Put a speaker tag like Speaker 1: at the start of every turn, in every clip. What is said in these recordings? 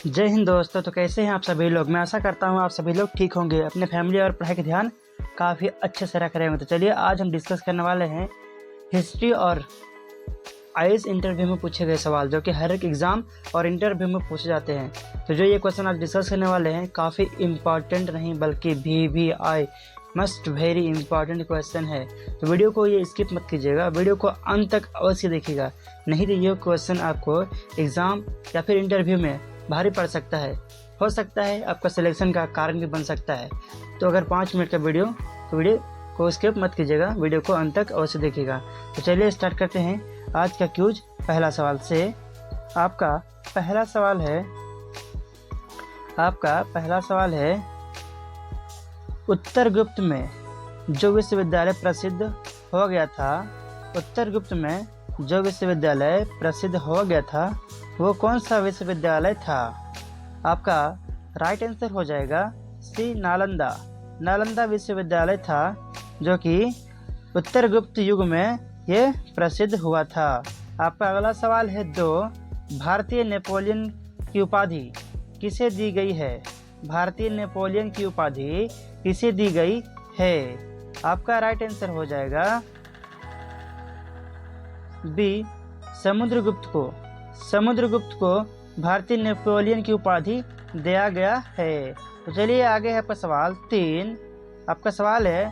Speaker 1: जय हिंद दोस्तों। तो कैसे हैं आप सभी लोग। मैं आशा करता हूं आप सभी लोग ठीक होंगे, अपने फैमिली और पढ़ाई का ध्यान काफ़ी अच्छे से रख रहे होंगे। तो चलिए आज हम डिस्कस करने वाले हैं हिस्ट्री और आईएएस इंटरव्यू में पूछे गए सवाल, जो कि हर एक एग्ज़ाम और इंटरव्यू में पूछे जाते हैं। तो जो ये क्वेश्चन आज डिस्कस करने वाले हैं काफ़ी इम्पॉर्टेंट नहीं बल्कि VVI must very important question है। तो वीडियो को ये स्किप मत कीजिएगा, वीडियो को अंत तक अवश्य देखिएगा, नहीं तो ये क्वेश्चन आपको एग्ज़ाम या फिर इंटरव्यू में भारी पड़ सकता है, हो सकता है आपका सिलेक्शन का कारण भी बन सकता है। तो अगर 5 मिनट का वीडियो तो वीडियो को स्किप मत कीजिएगा, वीडियो को अंत तक अवश्य देखिएगा। तो चलिए स्टार्ट करते हैं आज का क्यूज पहला सवाल से। आपका पहला सवाल है उत्तरगुप्त में जो विश्वविद्यालय प्रसिद्ध हो गया था वो कौन सा विश्वविद्यालय था। आपका राइट आंसर हो जाएगा सी नालंदा विश्वविद्यालय था, जो कि उत्तरगुप्त युग में ये प्रसिद्ध हुआ था। आपका अगला सवाल है 2, भारतीय नेपोलियन की उपाधि किसे दी गई है। भारतीय नेपोलियन की उपाधि किसे दी गई है। आपका राइट आंसर हो जाएगा बी समुद्रगुप्त को भारतीय नेपोलियन की उपाधि दिया गया है। तो चलिए आगे है आपका सवाल 3। आपका सवाल है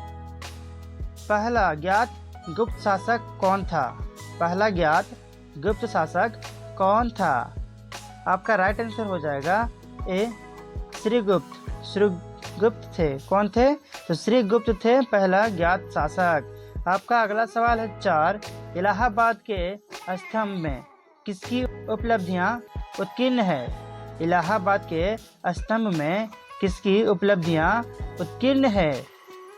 Speaker 1: पहला ज्ञात गुप्त शासक कौन था। आपका राइट आंसर हो जाएगा ए श्रीगुप्त थे। कौन थे? तो श्रीगुप्त थे पहला ज्ञात शासक। आपका अगला सवाल है 4, इलाहाबाद के स्तंभ में किसकी उपलब्धियां उत्कीर्ण है। इलाहाबाद के स्तंभ में किसकी उपलब्धियां उत्कीर्ण है।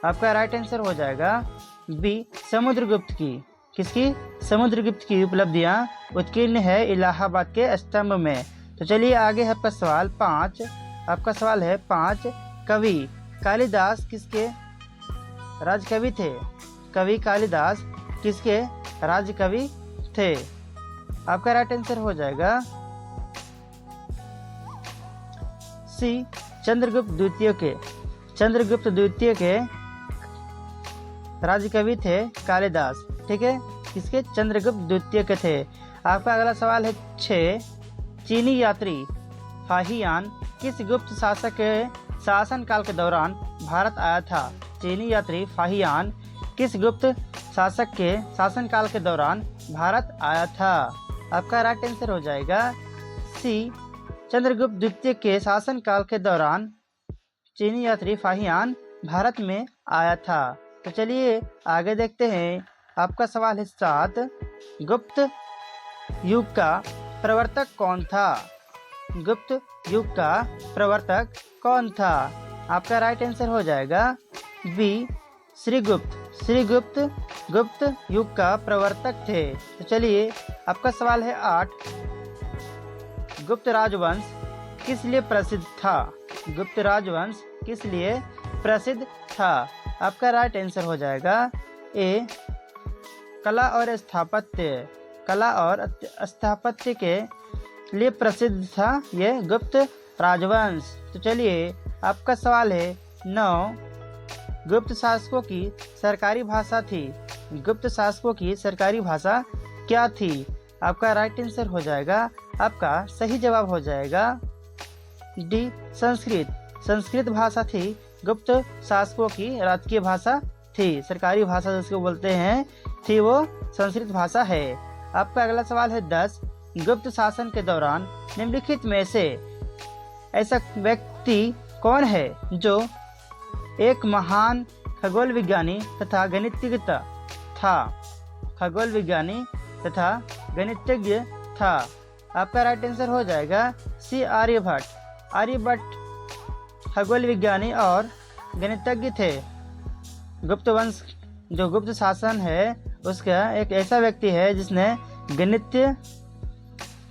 Speaker 1: आपका राइट आंसर हो जाएगा बी समुद्रगुप्त की। किसकी? समुद्रगुप्त की उपलब्धियां उत्कीर्ण है इलाहाबाद के स्तंभ में। तो चलिए आगे है आपका सवाल 5। आपका सवाल है 5, कवि कालिदास किसके राजकवि थे। कवि कालिदास किसके राजकवि थे। आपका राइट आंसर हो जाएगा सी चंद्रगुप्त द्वितीय के राजकवि थे कालिदास। ठीक है, किसके? चंद्रगुप्त द्वितीय के थे। आपका अगला सवाल है 6, चीनी यात्री फाहियान किस गुप्त शासक के शासनकाल के दौरान भारत आया था। चीनी यात्री फाहियान किस गुप्त शासक के शासनकाल के दौरान भारत आया था। आपका राइट आंसर हो जाएगा सी चंद्रगुप्त द्वितीय के शासनकाल के दौरान चीनी यात्री फाहियान भारत में आया था। तो चलिए आगे देखते हैं। आपका सवाल है 7, गुप्त युग का प्रवर्तक कौन था। आपका राइट आंसर हो जाएगा बी श्रीगुप्त गुप्त युग का प्रवर्तक थे। तो चलिए आपका सवाल है 8, गुप्त राजवंश किस लिए प्रसिद्ध था। आपका राइट आंसर हो जाएगा ए कला और स्थापत्य के लिए प्रसिद्ध था ये गुप्त राजवंश। तो चलिए आपका सवाल है 9, गुप्त शासकों की सरकारी भाषा क्या थी। आपका राइट आंसर हो जाएगा, आपका सही जवाब हो जाएगा डी संस्कृत भाषा थी गुप्त शासकों की राजकीय भाषा थी। सरकारी भाषा जिसको बोलते हैं थी वो संस्कृत भाषा है। आपका अगला सवाल है 10, गुप्त शासन के दौरान निम्नलिखित में से ऐसा व्यक्ति कौन है जो एक महान खगोल विज्ञानी तथा गणितज्ञ था। आपका राइट आंसर हो जाएगा सी आर्यभट्ट खगोल विज्ञानी और गणितज्ञ थे। गुप्त वंश जो गुप्त शासन है उसका एक ऐसा व्यक्ति है जिसने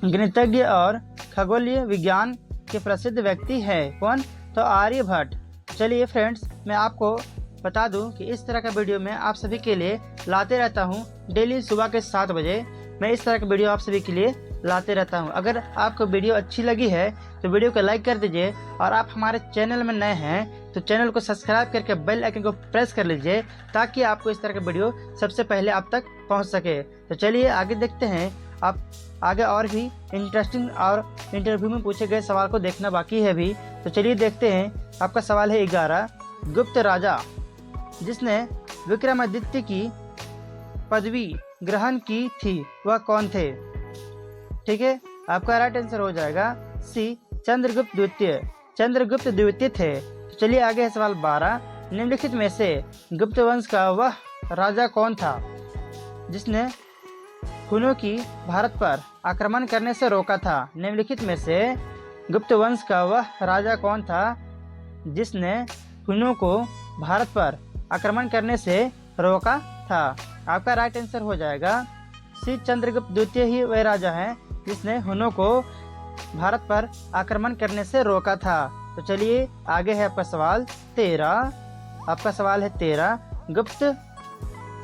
Speaker 1: गणितज्ञ और खगोलीय विज्ञान के प्रसिद्ध व्यक्ति है। कौन? तो आर्यभट्ट। चलिए फ्रेंड्स, मैं आपको बता दूं कि इस तरह का वीडियो मैं आप सभी के लिए लाते रहता हूं। डेली सुबह के 7 बजे मैं इस तरह का वीडियो आप सभी के लिए लाते रहता हूं। अगर आपको वीडियो अच्छी लगी है तो वीडियो को लाइक कर दीजिए, और आप हमारे चैनल में नए हैं तो चैनल को सब्सक्राइब करके बेल आइकन को प्रेस कर लीजिए, ताकि आपको इस तरह का वीडियो सबसे पहले आप तक पहुंच सके। तो चलिए आगे देखते हैं। आप आगे और भी इंटरेस्टिंग और इंटरव्यू में पूछे गए सवाल को देखना बाकी है भी, तो चलिए देखते हैं। आपका सवाल है 11, गुप्त राजा जिसने विक्रमादित्य की पदवी ग्रहण की थी वह कौन थे? ठीक है, आपका राइट आंसर हो जाएगा सी, चंद्रगुप्त द्वितीय। चंद्रगुप्त द्वितीय थे। तो चलिए आगे है सवाल 12, निम्नलिखित में से गुप्त वंश का वह राजा कौन था जिसने हुनों की भारत पर आक्रमण करने से रोका था? निम्नलिखित में से गुप्त वंश का वह राजा कौन था जिसने हुनों को भारत पर आक्रमण करने से रोका था? आपका राइट आंसर हो जाएगा सी, चंद्रगुप्त द्वितीय ही वह राजा है जिसने हुनों को भारत पर आक्रमण करने से रोका था। तो चलिए आगे है आपका सवाल 13। आपका सवाल है 13, गुप्त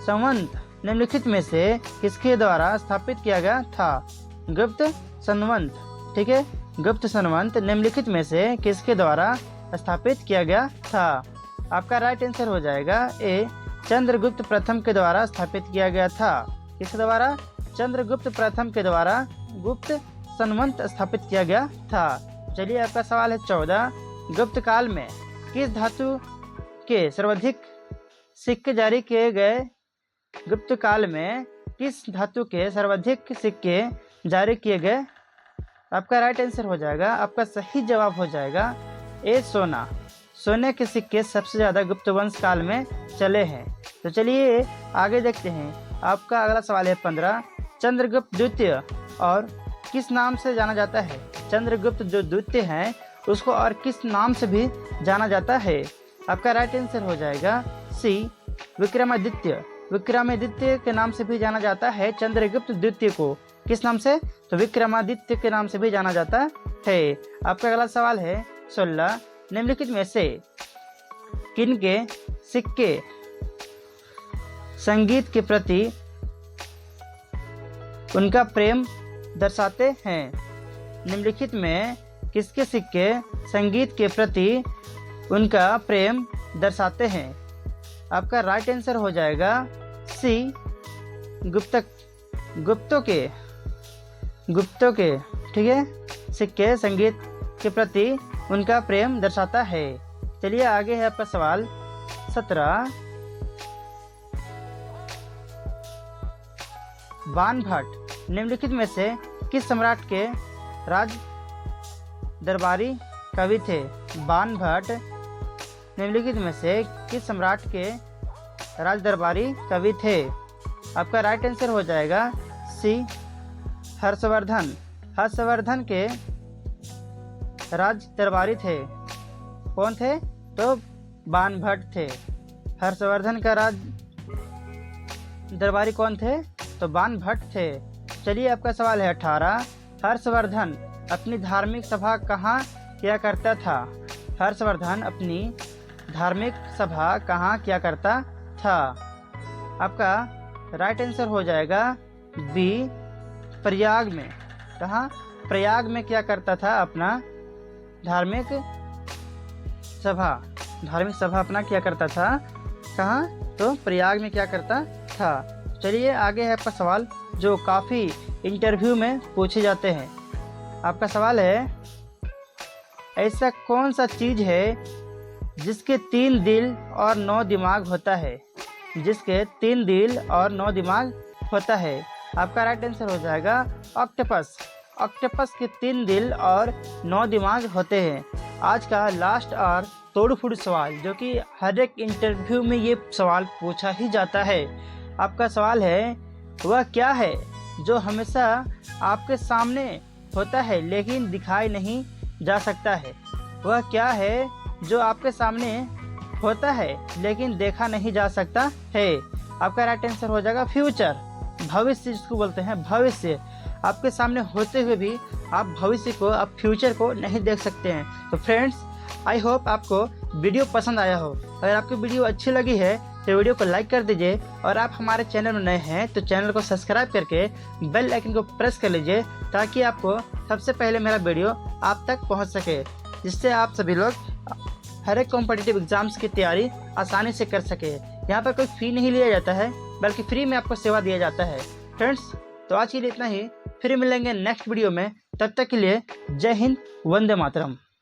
Speaker 1: संवत निम्नलिखित में से किसके द्वारा स्थापित किया गया था? गुप्त संवत, ठीक है, गुप्त संवत निम्नलिखित में से किसके द्वारा स्थापित किया गया था? आपका राइट आंसर हो जाएगा ए, चंद्रगुप्त प्रथम के द्वारा स्थापित किया गया था। किसके द्वारा? चंद्रगुप्त प्रथम के द्वारा गुप्त संवत स्थापित किया गया था। चलिए आपका सवाल है 14, गुप्त काल में किस धातु के सर्वाधिक सिक्के जारी किए गए? गुप्त काल में किस धातु के सर्वाधिक सिक्के जारी किए गए? आपका राइट आंसर हो जाएगा, आपका सही जवाब हो जाएगा ए, सोना। सोने के सिक्के सबसे ज़्यादा गुप्त वंश काल में चले हैं। तो चलिए आगे देखते हैं। आपका अगला सवाल है 15, चंद्रगुप्त द्वितीय और किस नाम से जाना जाता है? चंद्रगुप्त जो द्वितीय हैं उसको और किस नाम से भी जाना जाता है? आपका राइट आंसर हो जाएगा सी, विक्रमादित्य। विक्रमादित्य के नाम से भी जाना जाता है चंद्रगुप्त द्वितीय को। किस नाम से? तो विक्रमादित्य के नाम से भी जाना जाता है। आपका अगला सवाल है 16, निम्नलिखित में से किनके सिक्के संगीत के प्रति उनका प्रेम दर्शाते हैं? निम्नलिखित में किसके सिक्के संगीत के प्रति उनका प्रेम दर्शाते हैं? आपका राइट आंसर हो जाएगा सी, गुप्तों के, ठीक है, सिक्के संगीत के प्रति उनका प्रेम दर्शाता है। चलिए आगे है आपका सवाल 17, बाणभट्ट निम्नलिखित में से किस सम्राट के राज दरबारी कवि थे? बाणभट्ट निम्नलिखित में से किस सम्राट के राज दरबारी कवि थे? आपका राइट आंसर हो जाएगा सी, हर्षवर्धन। हर्षवर्धन के राज दरबारी थे। कौन थे? तो बाणभट्ट थे। हर्षवर्धन का राज दरबारी कौन थे? तो बाणभट्ट थे। चलिए आपका सवाल है 18, हर्षवर्धन अपनी धार्मिक सभा कहाँ किया करता था? हर्षवर्धन अपनी धार्मिक सभा कहाँ किया करता था? आपका राइट आंसर हो जाएगा बी, प्रयाग में। कहाँ? प्रयाग में क्या करता था अपना धार्मिक सभा अपना क्या करता था? कहाँ? तो प्रयाग में क्या करता था। चलिए आगे है आपका सवाल जो काफ़ी इंटरव्यू में पूछे जाते हैं। आपका सवाल है, ऐसा कौन सा चीज़ है जिसके 3 दिल और 9 दिमाग होता है? जिसके 3 दिल और 9 दिमाग होता है। आपका राइट आंसर हो जाएगा ऑक्टोपस। ऑक्टोपस के 3 दिल और 9 दिमाग होते हैं। आज का लास्ट और तोड़ फोड़ सवाल, जो कि हर एक इंटरव्यू में ये सवाल पूछा ही जाता है। आपका सवाल है, वह क्या है जो हमेशा आपके सामने होता है लेकिन दिखाई नहीं जा सकता है? वह क्या है जो आपके सामने होता है लेकिन देखा नहीं जा सकता है? आपका राइट आंसर हो जाएगा फ्यूचर, भविष्य जिसको बोलते हैं भविष्य। आपके सामने होते हुए भी आप भविष्य को, आप फ्यूचर को नहीं देख सकते हैं। तो फ्रेंड्स, आई होप आपको वीडियो पसंद आया हो। अगर आपको वीडियो अच्छी लगी है तो वीडियो को लाइक कर दीजिए और आप हमारे चैनल में नए हैं तो चैनल को सब्सक्राइब करके बेल आइकन को प्रेस कर लीजिए ताकि आपको सबसे पहले मेरा वीडियो आप तक पहुंच सके, जिससे आप सभी लोग हर एक कॉम्पिटिटिव एग्जाम्स की तैयारी आसानी से कर सके। यहाँ पर कोई फ़ी नहीं लिया जाता है बल्कि फ्री में आपको सेवा दिया जाता है। फ्रेंड्स, तो आज के लिए इतना ही, फिर मिलेंगे नेक्स्ट वीडियो में। तब तक के लिए जय हिंद, वंदे मातरम।